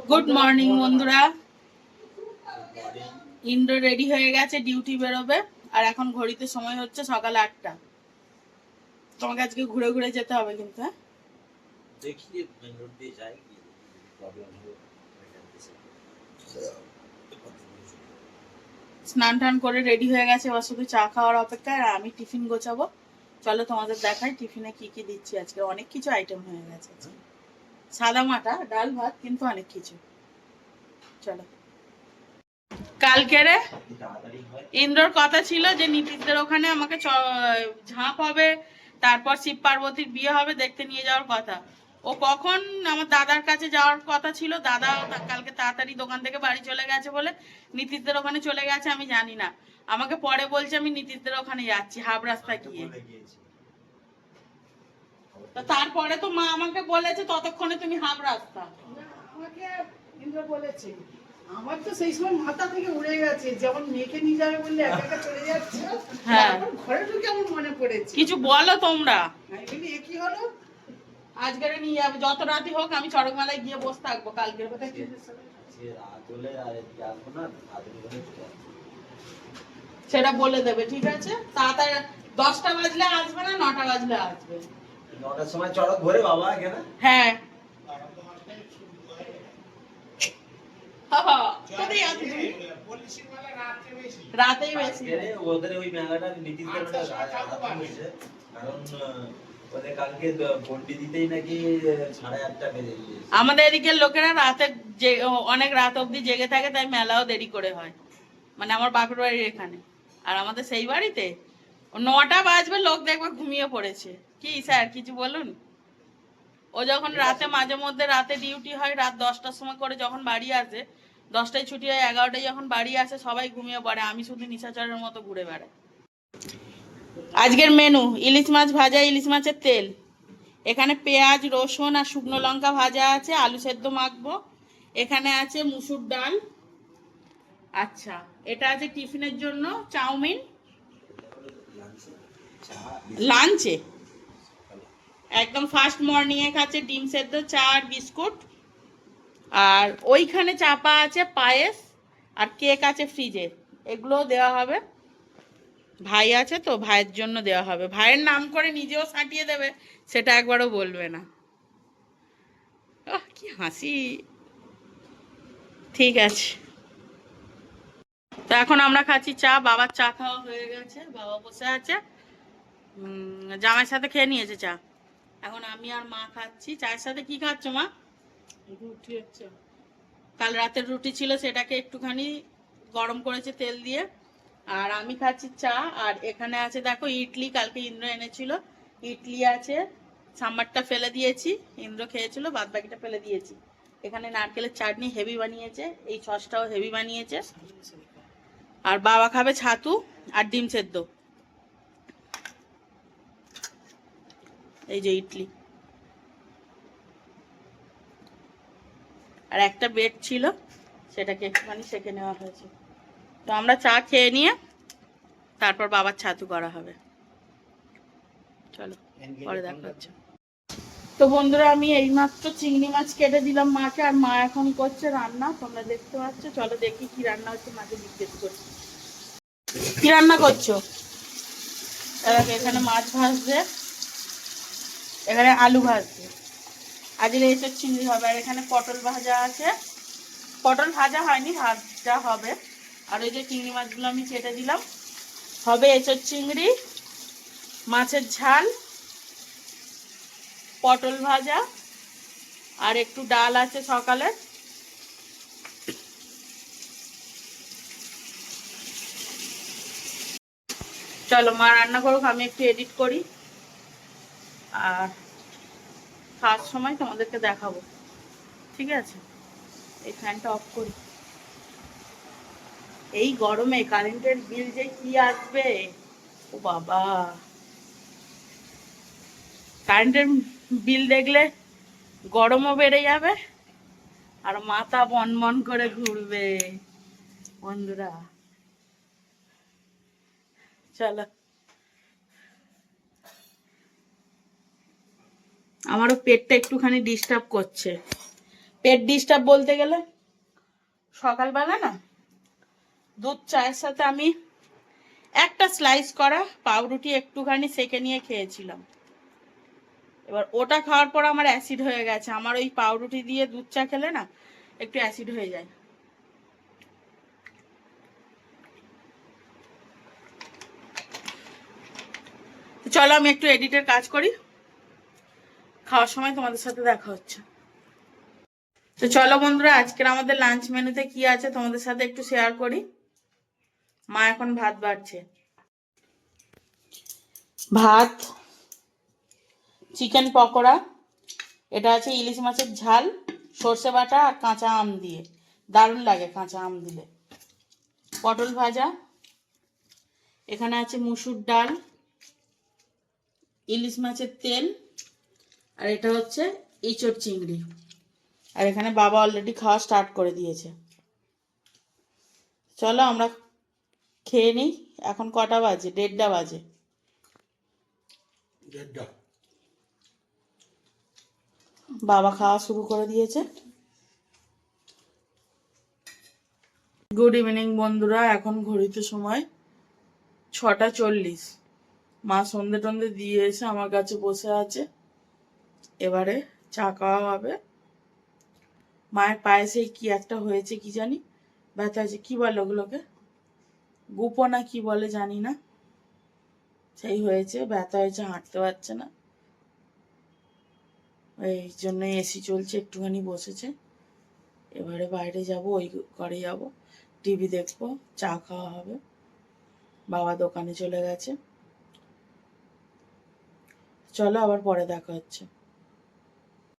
Good morning বন্ধুরা। Indra ready হয়ে গেছে, ডিউটি বেরোবে। আর এখন ঘড়িতে সময় হচ্ছে সকাল 8টা। তোমাকে আজকে ঘুরে ঘুরে যেতে হবে কিন্তু। হ্যাঁ, দেখি মেন রোড দিয়ে যাই, কি প্রবলেম হবে। স্নান টান করে রেডি হয়ে গেছে, এবার শুধু চা খাওয়ার অপেক্ষায়। আর আমি টিফিন গোছাবো। চলো তোমাদের দেখাই টিফিনে কি কি দিচ্ছি। আজকে অনেক কিছু আইটেম হয়ে গেছে। সাদা মাটা ডাল ভাত, কিন্তু অনেক কিছু। চলো। কালকেরে ইন্দ্রর কথা ছিল যে নীতিশদের ওখানে আমাকে ঝাঁপ হবে, তারপর শিব পার্বতীর বিয়ে হবে, দেখতে নিয়ে যাওয়ার কথা। ও কখন আমার দাদার কাছে যাওয়ার কথা ছিল, দাদা কালকে তাড়াতাড়ি দোকান থেকে বাড়ি চলে গেছে বলে নীতিশদের ওখানে চলে গেছে, আমি জানি না। আমাকে পরে বলছে আমি নীতিশদের ওখানে যাচ্ছি হাফ রাস্তা গিয়ে। তারপরে তো মা আমাকে বলেছে ততক্ষণে তুমি হাফ রাস্তা। আমাকে ইন্দ্র বলেছে, আমার তো সেই সময় মাথা থেকে উড়ে গেছে, যেমন মেয়েকে নিয়ে যাবে বললে একা একা চলে যাচ্ছে। হ্যাঁ, এখন ঘরে ঢুকে আমার মনে পড়েছে। কিছু বলো তোমরা। আমি বলি এ কি হলো? আজকে নিয়ে যাবে, যত রাতই হোক আমি চড়ক মেলায় গিয়ে বসে থাকবো। কালকের কথা কি সেটা বলে দেবে, ঠিক আছে? তাড়াতাড়ি 10টা বাজলে আসবে না, 9টা বাজলে আসবে। 9টার সময় চড়ক ঘোরে বাবা এখানে। হ্যাঁ, কোথায় আছো তুমি? রাতেই বেশি। ওদের ওই মেলাটা নীতিশদের কারণ ওদের কালকে বন্ডি দিতেই নাকি 8:30 বেজে গিয়েছে। আমাদের এদিকের লোকেরা রাতে অনেক রাত অবধি জেগে থাকে, তাই মেলাও দেরি করে হয়। মানে আমার বাপের বাড়ির এখানে। আর আমাদের সেই বাড়িতে 9টা বাজবে, লোক দেখবে ঘুমিয়ে পড়েছে। কি স্যার কিছু বলুন? ও যখন রাতে মাঝে মধ্যে রাতে ডিউটি হয়, রাত 10টার সময় করে যখন বাড়ি আসে, 10টায় ছুটি হয়, 11টায় যখন বাড়ি আসে সবাই ঘুমিয়ে পড়ে, আমি শুধু নিশাচরের মতো ঘুরে বেড়াই। আজকের মেনু ইলিশ মাছ ভাজা, ইলিশ মাছের তেল। এখানে পেঁয়াজ রসুন আর শুকনো লঙ্কা ভাজা আছে, আলু সেদ্ধ মাখবো। এখানে আছে মুসুর ডাল। আচ্ছা, এটা আছে টিফিনের জন্য চাউমিন। লাঞ্চে একদম ফার্স্ট মর্নিং এ খাচ্ছে ডিম সেদ্ধ, চা আর বিস্কুট। আর ওইখানে চাপা আছে পায়েস, আর কেক আছে ফ্রিজে, এগুলো দেওয়া হবে। ভাই আছে তো, ভাইয়ের জন্য দেওয়া হবে। ভাইয়ের নাম করে নিজেও সাটিয়ে দেবে, সেটা একবারও বলবে না। কি হাসি। ঠিক আছে, তো এখন আমরা খাচ্ছি চা। বাবার চা খাওয়া হয়ে গেছে, বাবা বসে আছে, জামাইয়ের সাথে খেয়ে নিয়েছে চা। এখন আমি আর মা খাচ্ছি। চায়ের সাথে কি খাচ্ছ মা? রুটি হচ্ছে। কাল রাতের রুটি ছিল, সেটাকে একটুখানি গরম করেছে তেল দিয়ে। আর আমি খাচ্ছি চা। আর এখানে আছে দেখো ইডলি, কালকে ইন্দ্র এনেছিল। ইডলি আছে, সাম্বারটা ফেলে দিয়েছি, ইন্দ্র খেয়েছিল, বাদ বাকিটা ফেলে দিয়েছি। এখানে নারকেলের চাটনি হেভি বানিয়েছে, এই সসটাও হেভি বানিয়েছে। আর বাবা খাবে ছাতু আর ডিম সেদ্ধ। এই যে ইডলি, আর একটা ব্রেড ছিল, সেটাকে একটুখানি সেঁকে নেওয়া হয়েছে। তো আমরা চা খেয়ে নিয়ে তারপর বাবার ছাতু করা হবে। চলো পরে দেখা হচ্ছে। তো বন্ধুরা, আমি এইমাত্র চিংড়ি মাছ কেটে দিলাম মাকে, আর মা এখন করছে রান্না, তোমরা দেখতে পাচ্ছ। চলো দেখি কি রান্না হচ্ছে, মাকে জিজ্ঞেস করছি কি রান্না করছো। এখানে মাছ ভাজছে, এখানে আলু ভাজছে, আজকে এসব চিংড়ি হবে। আর এখানে পটল ভাজা আছে, পটল ভাজা হয়নি, ভাজা হবে। আর ওই যে চিংড়ি মাছগুলো আমি কেটে দিলাম, হবে এঁচোড় চিংড়ি, মাছের ঝাল, পটল ভাজা, আর একটু ডাল আছে সকালে। চলো মা রান্না করুক, আমি একটু এডিট করি, আর খাওয়ার সময় তোমাদেরকে দেখাবো, ঠিক আছে? এই ফ্যানটা অফ করি। এই গরমে কারেন্টের বিল যে কি আসবে, ও বাবা! কারেন্টের বিল দেখলে গরমও বেড়ে যাবে, আর মাথা বনবন করে ঘুরবে বন্ধুরা। চলো, আমারও পেটটা একটুখানি ডিস্টার্ব করছে। পেট ডিস্টার্ব বলতে গেলে সকালবেলা না দুধ চায়ের সাথে আমি একটা স্লাইস করা পাউরুটি একটুখানি সেকে নিয়ে খেয়েছিলাম। এবার ওটা খাওয়ার পর আমার অ্যাসিড হয়ে গেছে। আমার ওই পাউরুটি দিয়ে দুধ চা খেলে না একটু অ্যাসিড হয়ে যায়। চলো আমি একটু এডিটের কাজ করি, খাওয়ার সময় তোমাদের সাথে দেখা হচ্ছে। তো চলো বন্ধুরা, আজকের আমাদের লাঞ্চ মেনুতে কি আছে তোমাদের সাথে একটু শেয়ার করি। মা এখন ভাত বাড়ছে। ভাত, চিকেন পকোড়া, এটা আছে ইলিশ মাছের ঝাল, সর্ষে বাটা আর কাঁচা আম দিয়ে, দারুণ লাগে কাঁচা আম দিলে। পটল ভাজা, এখানে আছে মুসুর ডাল, ইলিশ মাছের তেল, আর এটা হচ্ছে ইঁচড় চিংড়ি। আর এখানে বাবা অলরেডি খাওয়া স্টার্ট করে দিয়েছে। চলো আমরা খেয়ে নিই। এখন কটা বাজে? 1:30 বাজে। বাবা খাওয়া শুরু করে দিয়েছে। গুড ইভিনিং বন্ধুরা, এখন ঘড়িতে সময় 6:40। মা সন্ধে টন্ধে দিয়ে এসে আমার কাছে বসে আছে। এবারে চা খাওয়া হবে। মায়ের পায়ে সেই কি একটা হয়েছে কি জানি, ব্যথা হয়েছে, কি বলে ওগুলোকে, গুপো না কি বলে জানি না, সেই হয়েছে, ব্যথা হয়েছে, হাঁটতে পারছে না। এই জন্য এসি চলছে, একটুখানি বসেছে। এবারে বাইরে যাব, ওই ঘরে যাব, টিভি দেখবো, চা খাওয়া হবে। বাবা দোকানে চলে গেছে। চলো আবার পরে দেখা হচ্ছে।